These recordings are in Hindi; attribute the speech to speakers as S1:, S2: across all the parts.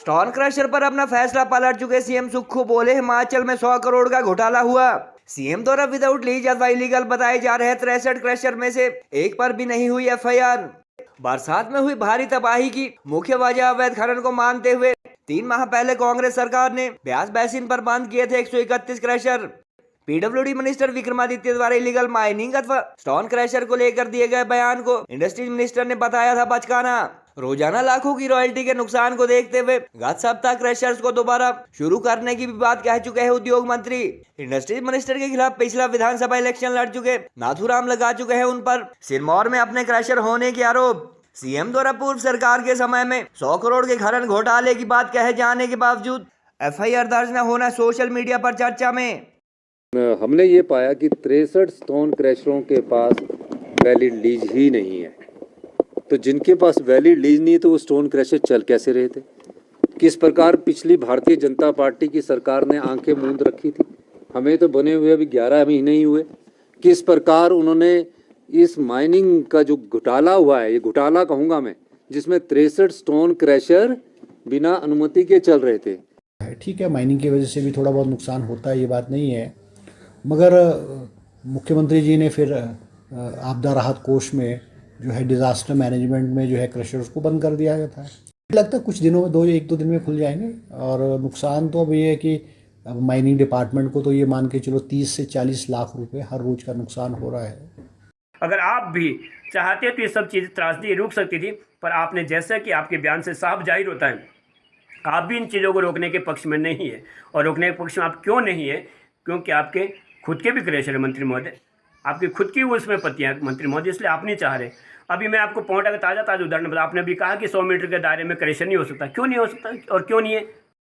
S1: स्टोन क्रशर पर अपना फैसला पलट चुके सीएम सुक्खू बोले, हिमाचल में 100 करोड़ का घोटाला हुआ। सीएम द्वारा विदाउट लीज अथवा इलीगल बताए जा रहे 63 क्रशर में से एक पर भी नहीं हुई एफआईआर। बरसात में हुई भारी तबाही की मुख्य वजह अवैध खनन को मानते हुए 3 माह पहले कांग्रेस सरकार ने ब्यास बेसिन पर बंद किए थे 131 क्रशर। पीडब्ल्यूडी मिनिस्टर विक्रमादित्य द्वारा इलीगल माइनिंग अथवा स्टोन क्रशर को लेकर दिए गए बयान को इंडस्ट्रीज मिनिस्टर ने बताया था बचकाना। रोजाना लाखों की रॉयल्टी के नुकसान को देखते हुए गत सप्ताह क्रशर्स को दोबारा शुरू करने की भी बात कह चुके हैं उद्योग मंत्री। इंडस्ट्रीज मिनिस्टर के खिलाफ पिछला विधानसभा इलेक्शन लड़ चुके नाथूराम लगा चुके हैं उन पर सिरमौर में अपने क्रशर होने के आरोप। सीएम द्वारा पूर्व सरकार के समय में 100 करोड़ के खनन घोटाले की बात कहे जाने के बावजूद एफआईआर दर्ज न होना सोशल मीडिया पर चर्चा में।
S2: हमने ये पाया कि 63 स्टोन क्रशरों के पास वैलिड लीज ही नहीं है। तो जिनके पास वैलिड लीज नहीं है तो वो स्टोन क्रशर चल कैसे रहे थे? किस प्रकार पिछली भारतीय जनता पार्टी की सरकार ने आंखें मूंद रखी थी? हमें तो बने हुए अभी 11 महीने ही हुए। किस प्रकार उन्होंने इस माइनिंग का जो घोटाला हुआ है, ये घोटाला कहूँगा मैं, जिसमें 63 स्टोन क्रशर बिना अनुमति के चल रहे थे।
S3: ठीक है, माइनिंग की वजह से भी थोड़ा बहुत नुकसान होता है, ये बात नहीं है, मगर मुख्यमंत्री जी ने फिर आपदा राहत कोष में जो है डिज़ास्टर मैनेजमेंट में जो है क्रशर्स को बंद कर दिया गया था। लगता है कुछ दिनों में एक दो दिन में खुल जाएंगे। और नुकसान तो अब ये है कि अब माइनिंग डिपार्टमेंट को तो ये मान के चलो 30 से 40 लाख रुपए हर रोज का नुकसान हो रहा है।
S4: अगर आप भी चाहते तो ये सब चीज़ त्रासदी रुक सकती थी, पर आपने, जैसा कि आपके बयान से साफ जाहिर होता है, आप भी इन चीज़ों को रोकने के पक्ष में नहीं है। और रोकने के पक्ष में आप क्यों नहीं है? क्योंकि आपके खुद के भी क्रशर है मंत्री महोदय, आपकी खुद की उसमें पत्तियाँ मंत्री महोदय, इसलिए आप नहीं चाह रहे। अभी मैं आपको पोंटा का ताज़ा उदाहरण बता, आपने अभी कहा कि 100 मीटर के दायरे में क्रशर नहीं हो सकता। क्यों नहीं हो सकता और क्यों नहीं है?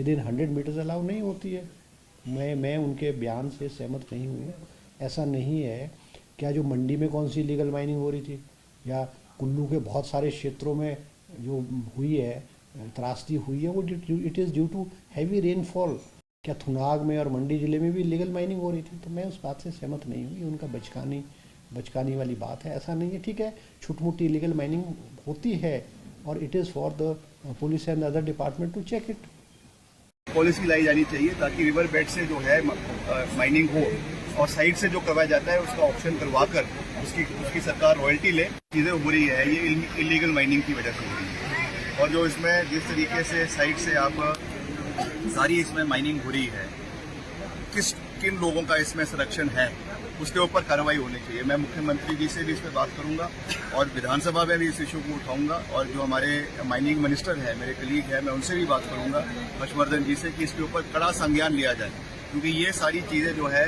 S3: विदिन 100 मीटर्स अलाउ नहीं होती है। मैं उनके बयान से सहमत नहीं हूँ। ऐसा नहीं है। क्या जो मंडी में कौन सी लीगल माइनिंग हो रही थी या कुल्लू के बहुत सारे क्षेत्रों में जो हुई है, त्रासदी हुई है, वो it is due to heavy rainfall. क्या थुनाग में और मंडी ज़िले में भी लीगल माइनिंग हो रही थी? तो मैं उस बात से सहमत नहीं हूँ। ये उनका बचकानी वाली बात है। ऐसा नहीं है। ठीक है, छोटी मोटी इलीगल माइनिंग होती है और it is for the police and other department to check it.
S5: Policy लाई जानी चाहिए ताकि रिवर बेड से जो है माइनिंग हो और साइड से जो करवाया जाता है उसका ऑप्शन करवाकर उसकी सरकार रॉयल्टी ले। चीज़ें हो रही है ये इलीगल माइनिंग की वजह से हो रही है। और जो इसमें जिस तरीके से साइड से आप सारी इसमें माइनिंग हो रही है, किन लोगों का इसमें संरक्षण है, उसके ऊपर कार्रवाई होनी चाहिए। मैं मुख्यमंत्री जी से भी इस पर बात करूंगा और विधानसभा में भी इस इशू को उठाऊंगा और जो हमारे माइनिंग मिनिस्टर हैं, मेरे कलीग हैं, मैं उनसे भी बात करूंगा हर्षवर्धन जी से कि इसके ऊपर कड़ा संज्ञान लिया जाए। क्योंकि ये सारी चीज़ें जो है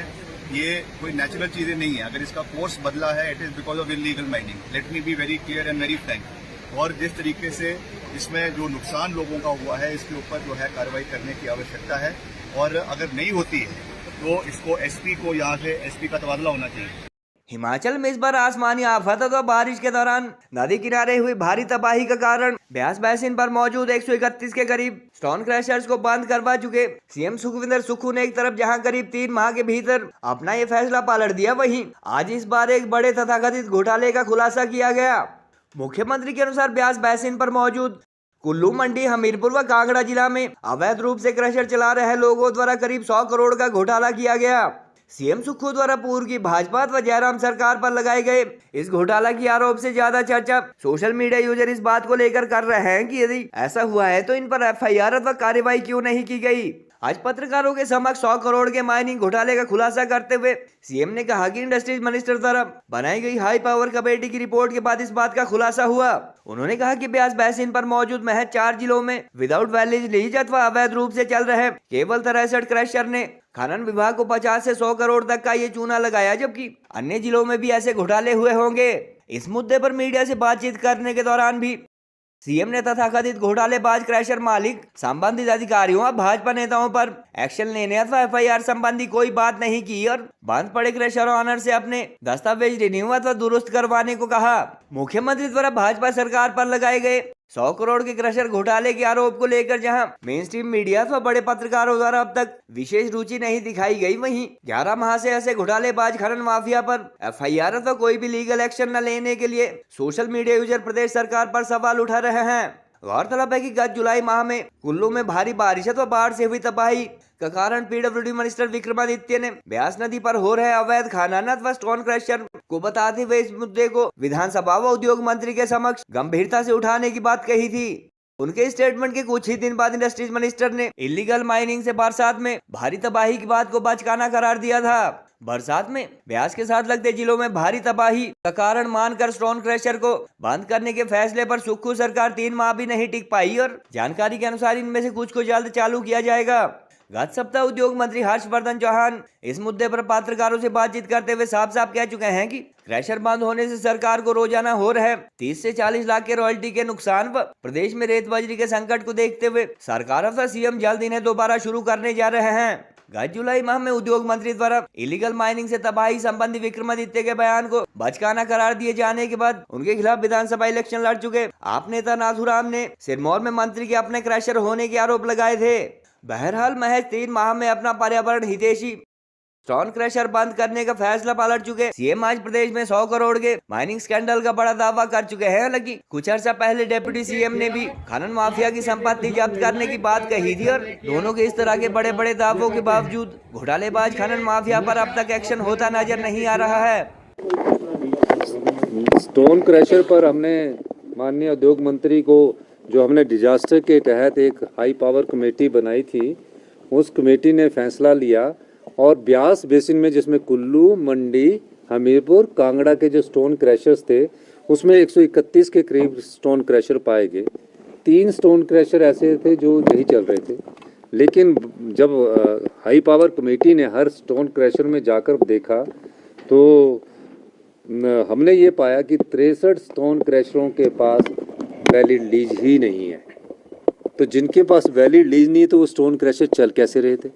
S5: ये कोई नेचुरल चीज़ें नहीं है। अगर इसका कोर्स बदला है, it is because of illegal mining. Let me be very clear and very Frank. और जिस तरीके से इसमें जो नुकसान लोगों का हुआ है, इसके ऊपर जो है कार्रवाई करने की आवश्यकता है। और अगर नहीं होती है तो इसको एसपी को यहाँ से एसपी का तबादला होना चाहिए।
S1: हिमाचल में इस बार आसमानी आफत और बारिश के दौरान नदी किनारे हुई भारी तबाही का कारण ब्यास बेसिन पर मौजूद 131 के करीब स्टोन क्रशर्स को बंद करवा चुके सीएम सुखविंदर सुक्खू ने एक तरफ जहां करीब 3 माह के भीतर अपना ये फैसला पलट दिया, वहीं आज इस बार एक बड़े तथाकथित घोटाले का खुलासा किया गया। मुख्यमंत्री के अनुसार ब्यास बेसिन पर मौजूद कुल्लू, मंडी, हमीरपुर व कांगड़ा जिला में अवैध रूप से क्रशर चला रहे लोगों द्वारा करीब 100 करोड़ का घोटाला किया गया। सीएम सुक्खू द्वारा पूर्व की भाजपा व जयराम सरकार पर लगाए गए इस घोटाला की आरोप से ज्यादा चर्चा सोशल मीडिया यूजर इस बात को लेकर कर रहे हैं कि यदि ऐसा हुआ है तो इन पर एफआईआर अथवा कार्रवाई क्यों नहीं की गई। आज पत्रकारों के समक्ष 100 करोड़ के माइनिंग घोटाले का खुलासा करते हुए सीएम ने कहा कि इंडस्ट्रीज मिनिस्टर द्वारा बनाई गई हाई पावर कमेटी की रिपोर्ट के बाद इस बात का खुलासा हुआ। उन्होंने कहा कि ब्यास बेसिन पर मौजूद महज 4 जिलों में विदाउट वैलिड लीज अथवा अवैध रूप से चल रहे केवल 63 क्रशर ने खनन विभाग को 50 से 100 करोड़ तक का ये चूना लगाया, जबकि अन्य जिलों में भी ऐसे घोटाले हुए होंगे। इस मुद्दे पर मीडिया से बातचीत करने के दौरान भी सीएम ने तथाकथित घोटालेबाज क्रशर मालिक, संबंधित अधिकारियों और भाजपा नेताओं पर एक्शन लेने अथवा एफआईआर संबंधी कोई बात नहीं की और बंद पड़े क्रशर ऑनर से अपने दस्तावेज रिन्यू अथवा दुरुस्त करवाने को कहा। मुख्यमंत्री द्वारा भाजपा सरकार पर लगाए गए 100 करोड़ के क्रशर घोटाले के आरोप को लेकर जहां मेन स्ट्रीम मीडिया व बड़े पत्रकारों द्वारा अब तक विशेष रुचि नहीं दिखाई गई, वहीं 11 माह से ऐसे घोटालेबाज खनन माफिया पर एफआईआर अथवा कोई भी लीगल एक्शन न लेने के लिए सोशल मीडिया यूजर प्रदेश सरकार पर सवाल उठा रहे हैं। गौरतलब है कि गत जुलाई माह में कुल्लू में भारी बारिश व बाढ़ से हुई तबाही का कारण पीडब्ल्यूडी मिनिस्टर विक्रमादित्य ने ब्यास नदी पर हो रहे अवैध खनन व स्टोन क्रशर को बताते हुए इस मुद्दे को विधानसभा व उद्योग मंत्री के समक्ष गंभीरता से उठाने की बात कही थी। उनके स्टेटमेंट के कुछ ही दिन बाद इंडस्ट्रीज मिनिस्टर ने इलीगल माइनिंग से बरसात में भारी तबाही की बात को बचकाना करार दिया था। बरसात में ब्यास के साथ लगते जिलों में भारी तबाही का कारण मानकर स्टोन क्रशर को बंद करने के फैसले पर सुक्खू सरकार 3 माह भी नहीं टिक पाई और जानकारी के अनुसार इनमें से कुछ को जल्द चालू किया जाएगा। गत सप्ताह उद्योग मंत्री हर्षवर्धन चौहान इस मुद्दे पर पत्रकारों से बातचीत करते हुए साफ साफ कह चुके हैं कि क्रशर बंद होने से सरकार को रोजाना हो रहे 30 से 40 लाख के रॉयल्टी के नुकसान व प्रदेश में रेत बजरी के संकट को देखते हुए सरकार अथवा सीएम जल्द इन्हें दोबारा शुरू करने जा रहे हैं। गत जुलाई माह में उद्योग मंत्री द्वारा इलीगल माइनिंग से तबाही संबंधी विक्रमादित्य के बयान को बचकाना करार दिए जाने के बाद उनके खिलाफ विधानसभा इलेक्शन लड़ चुके आप नेता नाथूराम ने सिरमौर में मंत्री के अपने क्रशर होने के आरोप लगाए थे। बहरहाल महज 3 माह में अपना पर्यावरण हितैषी स्टोन क्रशर बंद करने का फैसला पलट चुके सीएम आज प्रदेश में 100 करोड़ के माइनिंग स्कैंडल का बड़ा दावा कर चुके हैं। हालांकि कुछ अर्सा पहले डिप्टी सीएम ने भी खनन माफिया की संपत्ति जब्त करने की बात कही थी और दोनों के इस तरह के बड़े बड़े दावों के बावजूद घोटालेबाज खनन माफिया पर अब तक एक्शन होता नजर नहीं आ रहा है।
S2: स्टोन क्रशर पर हमने माननीय उद्योग मंत्री को जो हमने डिजास्टर के तहत एक हाई पावर कमेटी बनाई थी, उस कमेटी ने फैसला लिया और ब्यास बेसिन में जिसमें कुल्लू, मंडी, हमीरपुर, कांगड़ा के जो स्टोन क्रशर्स थे उसमें 131 के करीब स्टोन क्रशर पाए गए। 3 स्टोन क्रशर ऐसे थे जो नहीं चल रहे थे, लेकिन जब हाई पावर कमेटी ने हर स्टोन क्रशर में जाकर देखा तो हमने ये पाया कि 63 स्टोन क्रशरों के पास वैलिड लीज ही नहीं है। तो जिनके पास वैलिड लीज नहीं है तो वो स्टोन क्रशर चल कैसे रहे थे?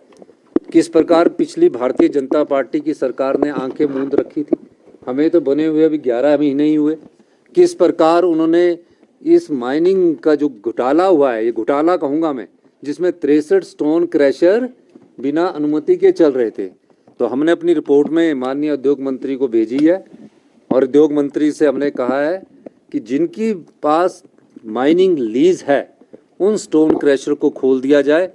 S2: किस प्रकार पिछली भारतीय जनता पार्टी की सरकार ने आंखें मूंद रखी थी? हमें तो बने हुए अभी 11 महीने ही हुए। किस प्रकार उन्होंने इस माइनिंग का जो घोटाला हुआ है, ये घोटाला कहूँगा मैं, जिसमें 63 स्टोन क्रशर बिना अनुमति के चल रहे थे, तो हमने अपनी रिपोर्ट में माननीय उद्योग मंत्री को भेजी है और उद्योग मंत्री से हमने कहा है कि जिनकी पास माइनिंग लीज है उन स्टोन क्रशर को खोल दिया जाए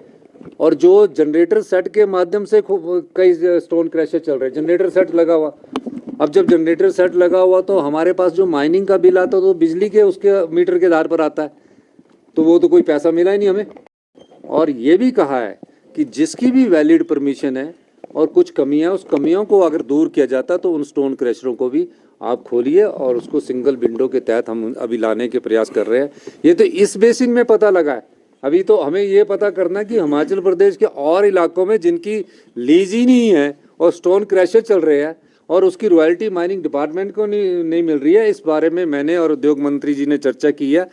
S2: और जो जनरेटर सेट के माध्यम से कई स्टोन क्रशर चल रहे हैं, जनरेटर सेट लगा हुआ। अब जब जनरेटर सेट लगा हुआ तो हमारे पास जो माइनिंग का बिल आता है तो बिजली के उसके मीटर के आधार पर आता है, तो वो तो कोई पैसा मिला ही नहीं हमें। और ये भी कहा है कि जिसकी भी वैलिड परमिशन है और कुछ कमियां, उस कमियों को अगर दूर किया जाता तो उन स्टोन क्रशरों को भी आप खोलिए और उसको सिंगल विंडो के तहत हम अभी लाने के प्रयास कर रहे हैं। ये तो इस बेसिन में पता लगा है, अभी तो हमें ये पता करना कि हिमाचल प्रदेश के और इलाकों में जिनकी लीज ही नहीं है और स्टोन क्रशर चल रहे हैं और उसकी रॉयल्टी माइनिंग डिपार्टमेंट को नहीं मिल रही है। इस बारे में मैंने और उद्योग मंत्री जी ने चर्चा की है।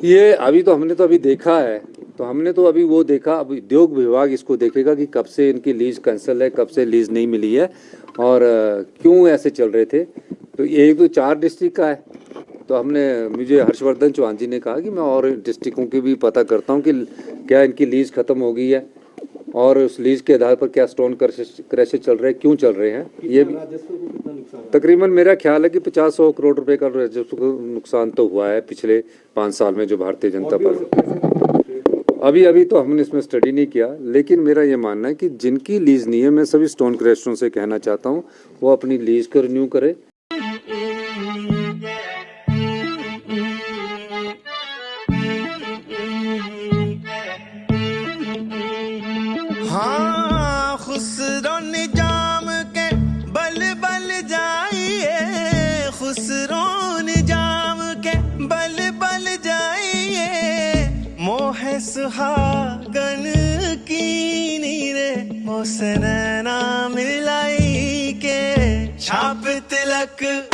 S2: ये अभी तो हमने तो अभी देखा है, तो हमने तो अभी वो देखा, अब उद्योग विभाग इसको देखेगा कि कब से इनकी लीज कैंसिल है, कब से लीज नहीं मिली है और क्यों ऐसे चल रहे थे। तो ये तो 4 डिस्ट्रिक्ट का है, तो हमने मुझे हर्षवर्धन चौहान जी ने कहा कि मैं और डिस्ट्रिक्टों की भी पता करता हूँ कि क्या इनकी लीज खत्म हो गई है और उस लीज के आधार पर क्या स्टोन क्रशर चल रहे हैं, क्यों चल रहे हैं। ये तकरीबन मेरा ख्याल है कि 50-100 करोड़ रुपए का राजस्व नुकसान तो हुआ है पिछले 5 साल में जो भारतीय जनता पार्टी। अभी तो हमने इसमें स्टडी नहीं किया, लेकिन मेरा ये मानना है कि जिनकी लीज नहीं है, मैं सभी स्टोन क्रशरों से कहना चाहता हूँ वो अपनी लीज को रिन्यू करे।
S6: हाँ, खुसरो निजाम के बल बल जाइए, खुसरो निजाम के बल बल जाइए, मोह सुहागन की नीरे मोसनैना मिलाई के छाप तिलक